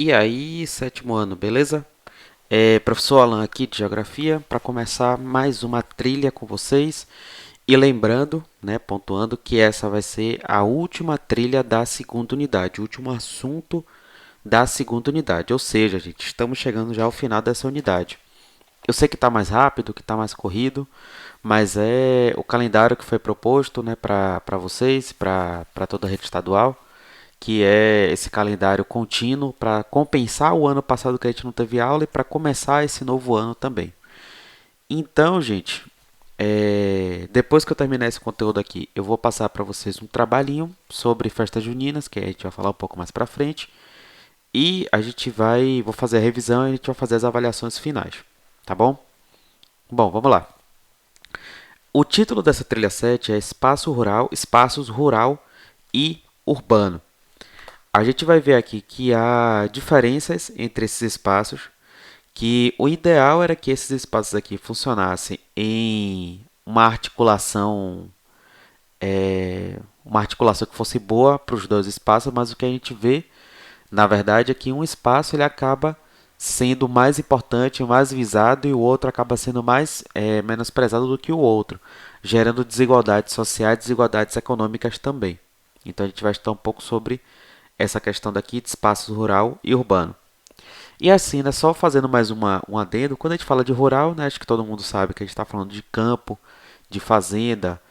E aí, sétimo ano, beleza? Professor Alan aqui de Geografia para começar mais uma trilha com vocês. E lembrando, né, pontuando que essa vai ser a última trilha da segunda unidade, o último assunto da segunda unidade. Ou seja, gente, estamos chegando já ao final dessa unidade. Eu sei que está mais rápido, que está mais corrido, mas é o calendário que foi proposto, né, para vocês, para toda a rede estadual, que é esse calendário contínuo para compensar o ano passado que a gente não teve aula e para começar esse novo ano também. Então, gente, depois que eu terminar esse conteúdo aqui, eu vou passar para vocês um trabalhinho sobre festas juninas, que a gente vai falar um pouco mais para frente, e vou fazer a revisão e a gente vai fazer as avaliações finais, tá bom? Bom, vamos lá. O título dessa trilha 7 é Espaços Rural e Urbano. A gente vai ver aqui que há diferenças entre esses espaços, que o ideal era que esses espaços aqui funcionassem em uma articulação que fosse boa para os dois espaços, mas o que a gente vê, na verdade, é que um espaço ele acaba sendo mais importante, mais visado, e o outro acaba sendo menosprezado do que o outro, gerando desigualdades sociais, desigualdades econômicas também. Então a gente vai estudar um pouco sobre essa questão daqui de espaço rural e urbano. E assim, né, só fazendo mais um adendo, quando a gente fala de rural, né, acho que todo mundo sabe que a gente está falando de campo, de fazenda,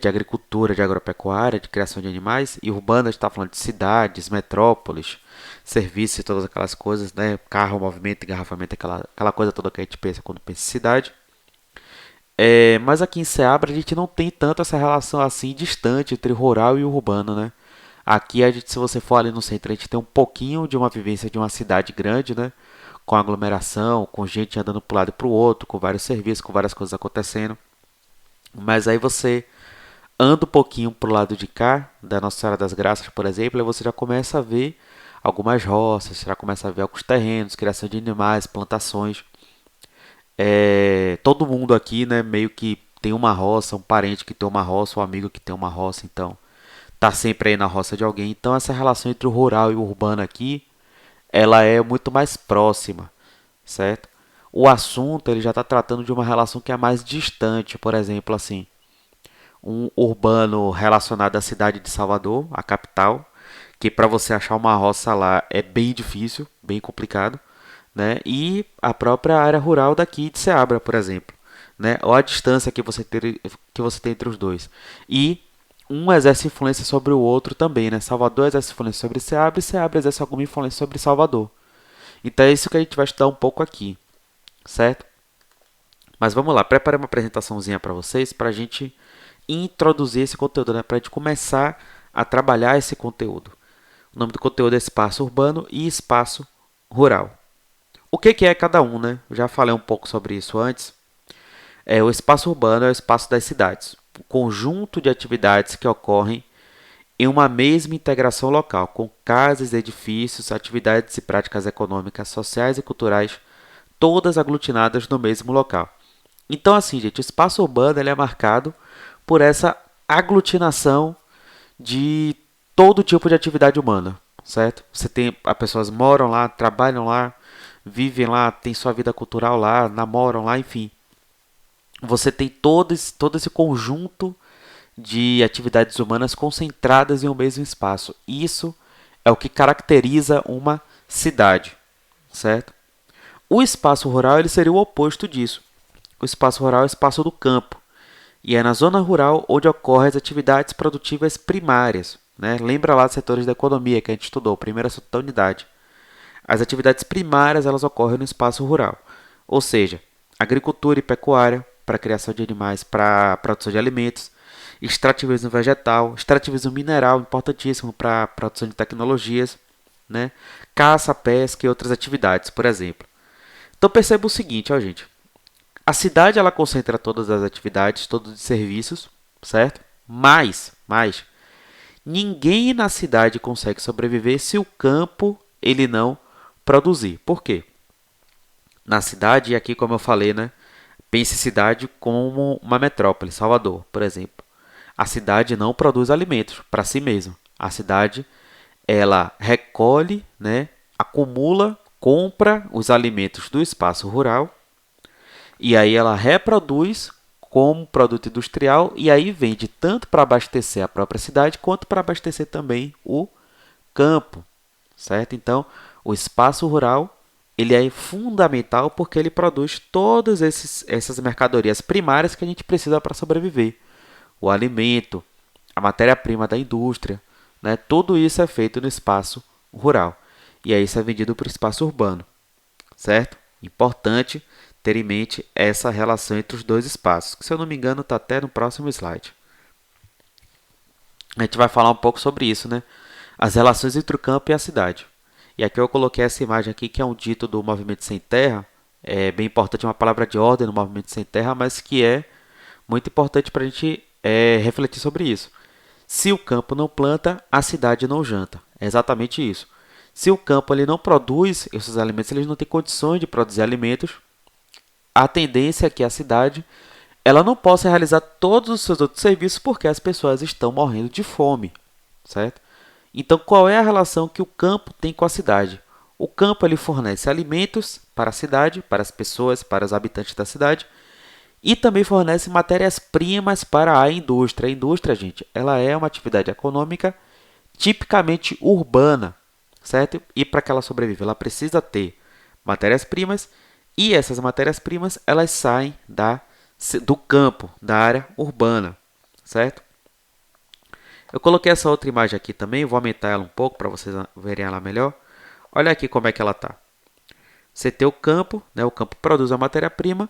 de agricultura, de agropecuária, de criação de animais, e urbano a gente está falando de cidades, metrópoles, serviços e todas aquelas coisas, né, carro, movimento, engarrafamento, aquela coisa toda que a gente pensa quando pensa em cidade. Mas aqui em Ceabra a gente não tem tanto essa relação assim distante entre rural e urbano, né? Aqui, se você for ali no centro, a gente tem um pouquinho de uma vivência de uma cidade grande, né? Com aglomeração, com gente andando para um lado e para o outro, com vários serviços, com várias coisas acontecendo. Mas aí você anda um pouquinho para o lado de cá, da Nossa Senhora das Graças, por exemplo, e você já começa a ver algumas roças, já começa a ver alguns terrenos, criação de animais, plantações. Todo mundo aqui, né, meio que tem uma roça, um parente que tem uma roça, um amigo que tem uma roça, então tá sempre aí na roça de alguém. Então essa relação entre o rural e o urbano aqui, ela é muito mais próxima, certo? O assunto ele já está tratando de uma relação que é mais distante, por exemplo, assim, um urbano relacionado à cidade de Salvador, a capital, que para você achar uma roça lá é bem difícil, bem complicado, né? E a própria área rural daqui de Ceabra, por exemplo, né? Ou a distância que você tem entre os dois. E um exerce influência sobre o outro também, né? Salvador exerce influência sobre Ceabra e Ceabra exerce alguma influência sobre Salvador. Então é isso que a gente vai estudar um pouco aqui, certo? Mas vamos lá, preparei uma apresentaçãozinha para vocês para a gente introduzir esse conteúdo, né? Para a gente começar a trabalhar esse conteúdo. O nome do conteúdo é espaço urbano e espaço rural. O que é cada um, né? Eu já falei um pouco sobre isso antes. O espaço urbano é o espaço das cidades, o conjunto de atividades que ocorrem em uma mesma integração local, com casas, edifícios, atividades e práticas econômicas, sociais e culturais, todas aglutinadas no mesmo local. Então, assim, gente, o espaço urbano ele é marcado por essa aglutinação de todo tipo de atividade humana, certo? As pessoas moram lá, trabalham lá, vivem lá, têm sua vida cultural lá, namoram lá, enfim. Você tem todo esse conjunto de atividades humanas concentradas em um mesmo espaço. Isso é o que caracteriza uma cidade, certo? O espaço rural ele seria o oposto disso. O espaço rural é o espaço do campo, e é na zona rural onde ocorrem as atividades produtivas primárias. Né? Lembra lá dos setores da economia que a gente estudou, primeira e segunda unidade. As atividades primárias elas ocorrem no espaço rural, ou seja, agricultura e pecuária para a criação de animais, para a produção de alimentos, extrativismo vegetal, extrativismo mineral, importantíssimo para a produção de tecnologias, né? Caça, pesca e outras atividades, por exemplo. Então perceba o seguinte, ó, gente. A cidade ela concentra todas as atividades, todos os serviços, certo? Mas ninguém na cidade consegue sobreviver se o campo ele não produzir. Por quê? Na cidade, e aqui como eu falei, né? Pense cidade como uma metrópole, Salvador, por exemplo. A cidade não produz alimentos para si mesma. A cidade ela recolhe, né, acumula, compra os alimentos do espaço rural e aí ela reproduz como produto industrial e aí vende tanto para abastecer a própria cidade quanto para abastecer também o campo, certo? Então, o espaço rural ele é fundamental porque ele produz todas essas mercadorias primárias que a gente precisa para sobreviver. O alimento, a matéria-prima da indústria, né? Tudo isso é feito no espaço rural. E aí isso é vendido para o espaço urbano, certo? Importante ter em mente essa relação entre os dois espaços, que se eu não me engano está até no próximo slide. A gente vai falar um pouco sobre isso, né? As relações entre o campo e a cidade. E aqui eu coloquei essa imagem aqui que é um dito do Movimento Sem Terra. É bem importante, uma palavra de ordem no Movimento Sem Terra, mas que é muito importante para a gente refletir sobre isso. Se o campo não planta, a cidade não janta. É exatamente isso. Se o campo ele não produz esses alimentos, ele não tem condições de produzir alimentos, a tendência é que a cidade ela não possa realizar todos os seus outros serviços porque as pessoas estão morrendo de fome, certo? Então, qual é a relação que o campo tem com a cidade? O campo ele fornece alimentos para a cidade, para as pessoas, para os habitantes da cidade, e também fornece matérias-primas para a indústria. A indústria, gente, ela é uma atividade econômica tipicamente urbana, certo? E para que ela sobreviva, ela precisa ter matérias-primas e essas matérias-primas elas saem do campo, da área urbana, certo? Eu coloquei essa outra imagem aqui também, vou aumentar ela um pouco para vocês verem ela melhor. Olha aqui como é que ela está. Você tem o campo, né? O campo produz a matéria-prima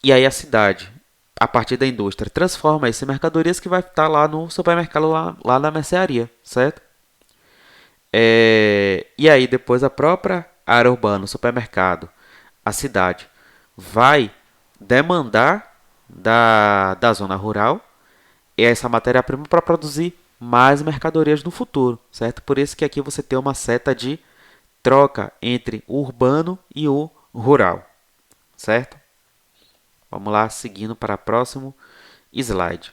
e aí a cidade, a partir da indústria, transforma isso em mercadorias que vai estar lá no supermercado, lá na mercearia, certo? E aí depois a própria área urbana, o supermercado, a cidade, vai demandar da zona rural essa matéria-prima para produzir mais mercadorias no futuro, certo? Por isso que aqui você tem uma seta de troca entre o urbano e o rural, certo? Vamos lá, seguindo para o próximo slide.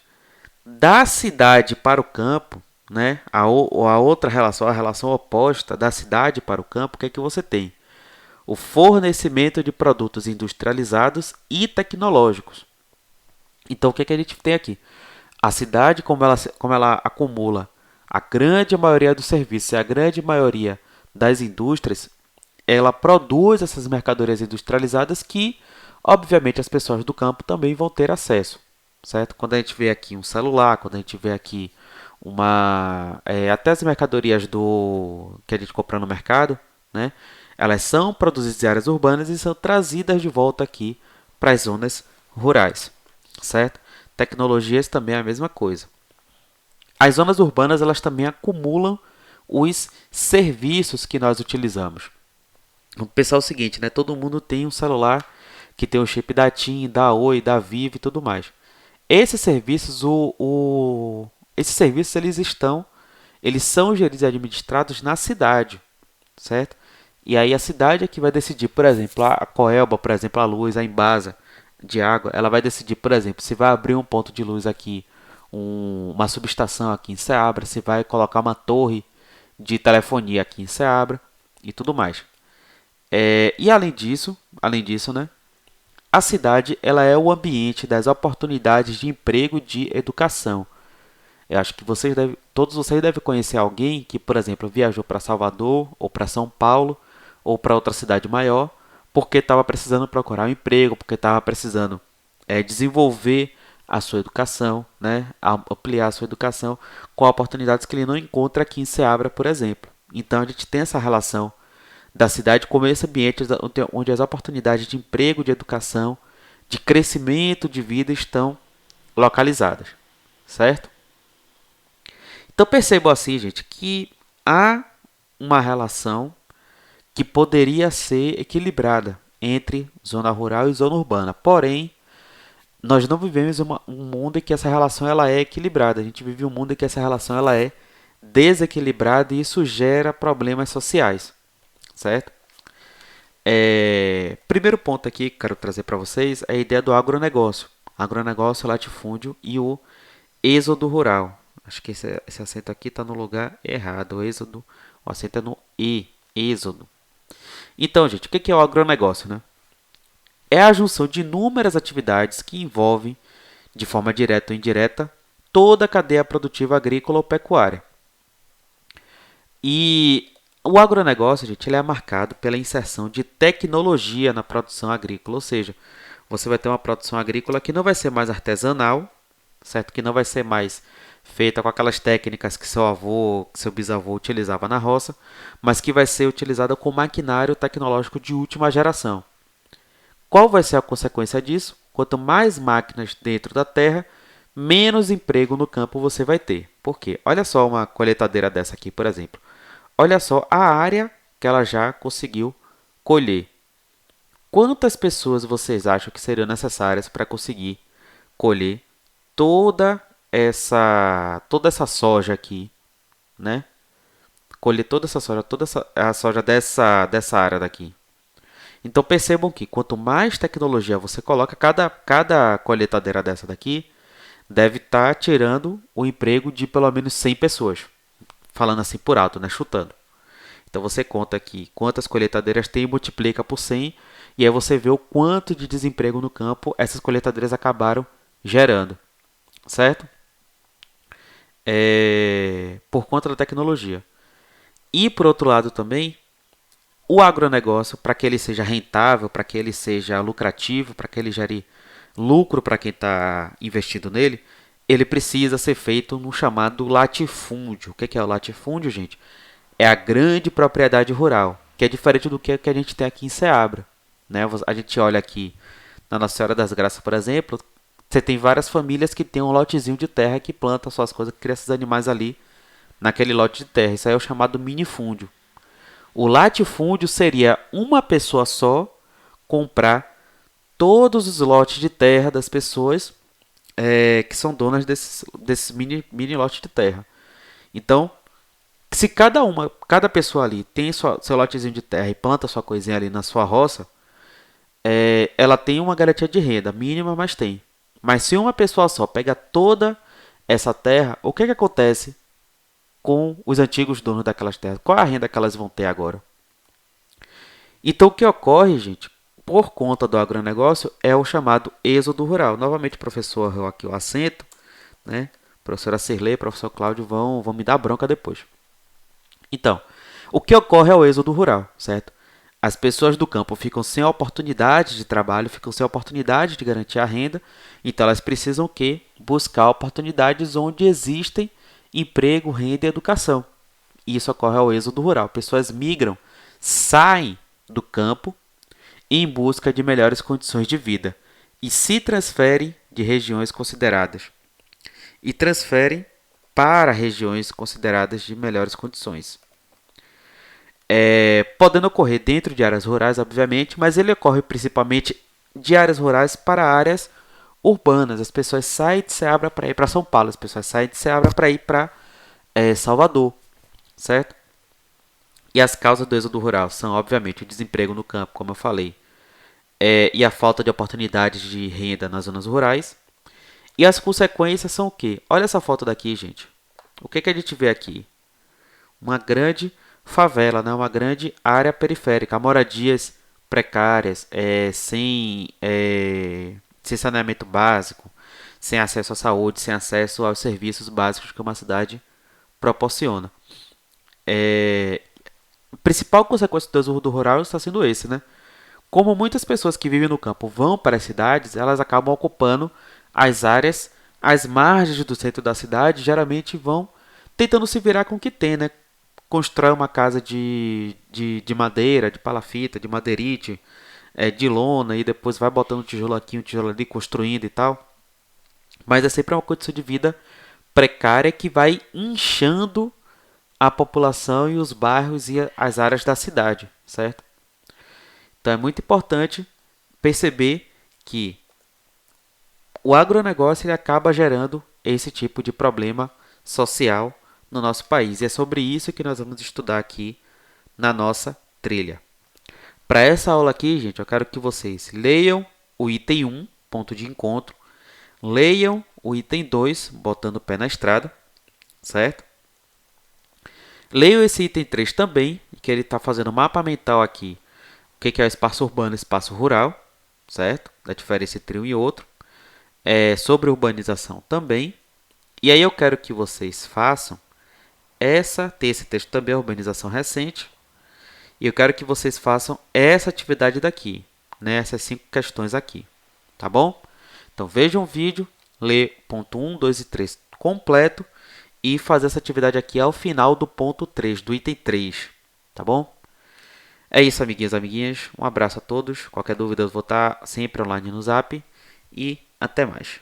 Da cidade para o campo, né? A outra relação, a relação oposta da cidade para o campo, o que é que você tem? O fornecimento de produtos industrializados e tecnológicos. Então, o que é que a gente tem aqui? A cidade, como ela acumula a grande maioria dos serviços e a grande maioria das indústrias, ela produz essas mercadorias industrializadas que, obviamente, as pessoas do campo também vão ter acesso, certo? Quando a gente vê aqui um celular, quando a gente vê aqui até as mercadorias que a gente compra no mercado, né? Elas são produzidas em áreas urbanas e são trazidas de volta aqui para as zonas rurais, certo? Tecnologias também é a mesma coisa. As zonas urbanas elas também acumulam os serviços que nós utilizamos. Vamos pensar o seguinte, né? Todo mundo tem um celular que tem o chip da TIM, da Oi, da Vivo e tudo mais. Esses serviços, esses serviços eles são geridos e administrados na cidade, certo? E aí a cidade é que vai decidir, por exemplo, a Coelba, por exemplo, a Luz, a Embasa de água, ela vai decidir, por exemplo, se vai abrir um ponto de luz aqui, uma subestação aqui em Ceabra, se vai colocar uma torre de telefonia aqui em Ceabra e tudo mais. E além disso, né, a cidade ela é o ambiente das oportunidades de emprego e de educação. Eu acho que todos vocês devem conhecer alguém que, por exemplo, viajou para Salvador ou para São Paulo ou para outra cidade maior porque estava precisando procurar um emprego, porque estava precisando desenvolver a sua educação, né, ampliar a sua educação com oportunidades que ele não encontra aqui em Ceabra, por exemplo. Então a gente tem essa relação da cidade como esse ambiente onde as oportunidades de emprego, de educação, de crescimento de vida estão localizadas, certo? Então percebam assim, gente, que há uma relação que poderia ser equilibrada entre zona rural e zona urbana. Porém, nós não vivemos um mundo em que essa relação ela é equilibrada. A gente vive um mundo em que essa relação ela é desequilibrada e isso gera problemas sociais, certo? Primeiro ponto aqui que quero trazer para vocês é a ideia do agronegócio. Agronegócio, latifúndio e o êxodo rural. Acho que esse acento aqui está no lugar errado. O acento é no E, êxodo. Então, gente, o que é o agronegócio, né? É a junção de inúmeras atividades que envolvem, de forma direta ou indireta, toda a cadeia produtiva agrícola ou pecuária. E o agronegócio, gente, ele é marcado pela inserção de tecnologia na produção agrícola, ou seja, você vai ter uma produção agrícola que não vai ser mais artesanal, certo? Que não vai ser mais feita com aquelas técnicas que seu avô, que seu bisavô utilizava na roça, mas que vai ser utilizada com maquinário tecnológico de última geração. Qual vai ser a consequência disso? Quanto mais máquinas dentro da terra, menos emprego no campo você vai ter. Por quê? Olha só uma colheitadeira dessa aqui, por exemplo. Olha só a área que ela já conseguiu colher. Quantas pessoas vocês acham que seriam necessárias para conseguir colher toda essa soja aqui, né? Colher toda essa soja, a soja dessa área daqui. Então percebam que quanto mais tecnologia você coloca, cada colheitadeira dessa daqui deve estar tirando o emprego de pelo menos 100 pessoas. Falando assim por alto, né? Chutando. Então você conta aqui quantas colheitadeiras tem e multiplica por 100, e aí você vê o quanto de desemprego no campo essas colheitadeiras acabaram gerando, certo? Por conta da tecnologia. E por outro lado também, o agronegócio, para que ele seja rentável, para que ele seja lucrativo, para que ele gere lucro para quem está investindo nele, ele precisa ser feito no chamado latifúndio. O que é o latifúndio, gente? É a grande propriedade rural, que é diferente do que a gente tem aqui em Ceabra, né? A gente olha aqui na Nossa Senhora das Graças, por exemplo, você tem várias famílias que têm um lotezinho de terra que planta suas coisas, que cria esses animais ali naquele lote de terra. Isso aí é o chamado minifúndio. O latifúndio seria uma pessoa só comprar todos os lotes de terra das pessoas que são donas desses mini lotes de terra. Então, se cada pessoa ali tem seu lotezinho de terra e planta sua coisinha ali na sua roça, ela tem uma garantia de renda mínima, mas tem. Mas se uma pessoa só pega toda essa terra, o que acontece com os antigos donos daquelas terras? Qual é a renda que elas vão ter agora? Então, o que ocorre, gente, por conta do agronegócio, é o chamado êxodo rural. Novamente, professor, aqui o acento, né? Professora Cirlei, professor Cláudio vão me dar bronca depois. Então, o que ocorre é o êxodo rural, certo? As pessoas do campo ficam sem oportunidade de trabalho, ficam sem oportunidade de garantir a renda, então elas precisam o quê? Buscar oportunidades onde existem emprego, renda e educação. E isso ocorre ao êxodo rural. Pessoas migram, saem do campo em busca de melhores condições de vida e se transferem de regiões consideradas e transferem para regiões consideradas de melhores condições. Podendo ocorrer dentro de áreas rurais, obviamente, mas ele ocorre principalmente de áreas rurais para áreas urbanas. As pessoas saem de Ceabra para ir para São Paulo, as pessoas saem de Ceabra para ir para Salvador, certo? E as causas do êxodo rural são, obviamente, o desemprego no campo, como eu falei, e a falta de oportunidades de renda nas zonas rurais. E as consequências são o quê? Olha essa foto daqui, gente. O que a gente vê aqui? Uma grande favela, né? Uma grande área periférica, moradias precárias, sem saneamento básico, sem acesso à saúde, sem acesso aos serviços básicos que uma cidade proporciona. A principal consequência do êxodo rural está sendo esse, né? Como muitas pessoas que vivem no campo vão para as cidades, elas acabam ocupando as áreas, as margens do centro da cidade, geralmente vão tentando se virar com o que tem, né? Constrói uma casa de madeira, de palafita, de madeirite, de lona, e depois vai botando tijolo aqui, um tijolo ali, construindo e tal. Mas é sempre uma condição de vida precária que vai inchando a população e os bairros e as áreas da cidade, certo? Então é muito importante perceber que o agronegócio ele acaba gerando esse tipo de problema social no nosso país. E é sobre isso que nós vamos estudar aqui na nossa trilha. Para essa aula aqui, gente, eu quero que vocês leiam o item 1, ponto de encontro, leiam o item 2, botando o pé na estrada, certo? Leiam esse item 3 também, que ele está fazendo um mapa mental aqui O que é o espaço urbano e espaço rural, certo? Da diferença entre um e outro. Sobre urbanização também. E aí eu quero que vocês façam tem esse texto também, a urbanização recente. E eu quero que vocês façam essa atividade daqui, né? Essas 5 questões aqui, tá bom? Então vejam o vídeo, lê ponto 1, 2 e 3 completo e fazer essa atividade aqui ao final do ponto 3, do item 3, tá bom? É isso, amiguinhos e amiguinhas. Um abraço a todos. Qualquer dúvida eu vou estar sempre online no Zap. E até mais.